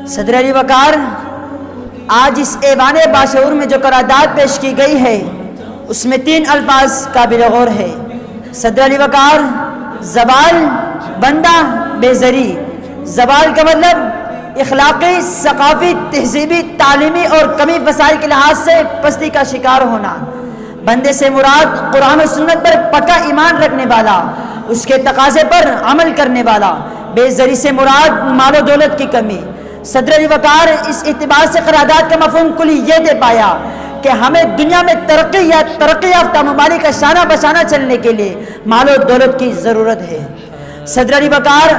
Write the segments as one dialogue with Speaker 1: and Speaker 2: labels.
Speaker 1: صدر علی وقار، آج اس ایوان باشعور میں جو قرارداد پیش کی گئی ہے اس میں 3 الفاظ قابل غور ہے۔ صدر علی وقار، زوال، بندہ، بیزری۔ زوال کا مطلب اخلاقی، ثقافی، تہذیبی، تعلیمی اور کمی وسائل کے لحاظ سے پستی کا شکار ہونا۔ بندے سے مراد قرآن و سنت پر پکا ایمان رکھنے والا، اس کے تقاضے پر عمل کرنے والا۔ بیزری سے مراد مال و دولت کی کمی۔ صدر علی وقار اس اعتبار سے قرارداد کا مفہوم کلی یہ دے پایا کہ ہمیں دنیا میں ترقی یا ترقی یافتہ ممالک کا شانہ بشانہ چلنے کے لیے مال و دولت کی ضرورت ہے۔ صدر علی وقار،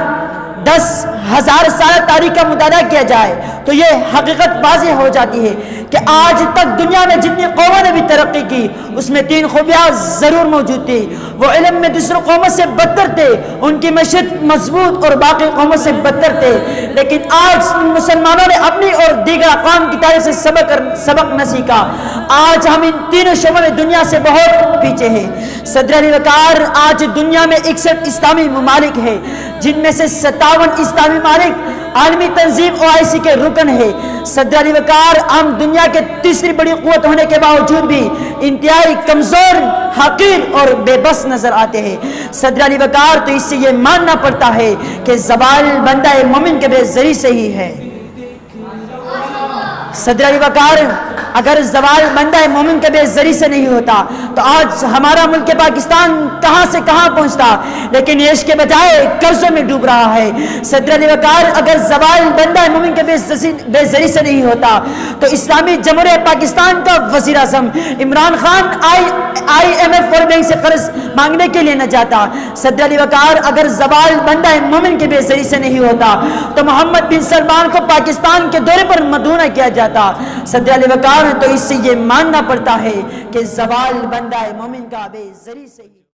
Speaker 1: 10,000 سال تاریخ کا مطالعہ کیا جائے تو یہ حقیقت واضح ہو جاتی ہے کہ آج تک دنیا میں جتنی قوموں نے بھی ترقی کی اس میں 3 خوبیاں ضرور موجود تھی۔ وہ علم میں دوسروں قوموں سے بدتر تھے، ان کی معیشت مضبوط اور باقی قوموں سے بدتر تھے، لیکن آج مسلمانوں نے اپنی اور دیگر اقوام کی تاریخ سے سبق نہ سیکھا۔ آج ہم ان 3 شعبوں میں دنیا سے بہت پیچھے ہیں۔ صدر علی وقار، آج دنیا میں 61 اسلامی ممالک ہیں جن میں سے 57 اسلامی ممالک عالمی تنظیم OIC کے رکن ہے۔ صدر علی وقار، ہم دنیا کے تیسری بڑی قوت ہونے کے باوجود بھی انتہائی کمزور، حقیر اور بے بس نظر آتے ہیں۔ صدر علی وقار، تو اس سے یہ ماننا پڑتا ہے کہ زوال بندہ مومن کے بے زری سے ہی ہے۔ صدر علی وقار، اگر زوال بندہ مومن کے بے زری سے نہیں ہوتا تو آج ہمارا ملک پاکستان کہاں سے کہاں پہنچتا، لیکن یہ اس کے بجائے قرضوں میں ڈوب رہا ہے۔ صدر علی وقار، اگر زوال بندہ مومن کے بے زری سے نہیں ہوتا تو اسلامی جمہوریہ پاکستان کا وزیر اعظم Imran Khan IMF world bank سے قرض مانگنے کے لیے نہ جاتا۔ صدر علی وقار، اگر زوال بندہ مومن کے بے زری سے نہیں ہوتا تو محمد بن سلمان کو پاکستان کے دورے پر مدعو نہ کیا جاتا۔ صدر علی وقار، تو اس سے یہ ماننا پڑتا ہے کہ زوال بندہ مومن کا بے زری سے ہی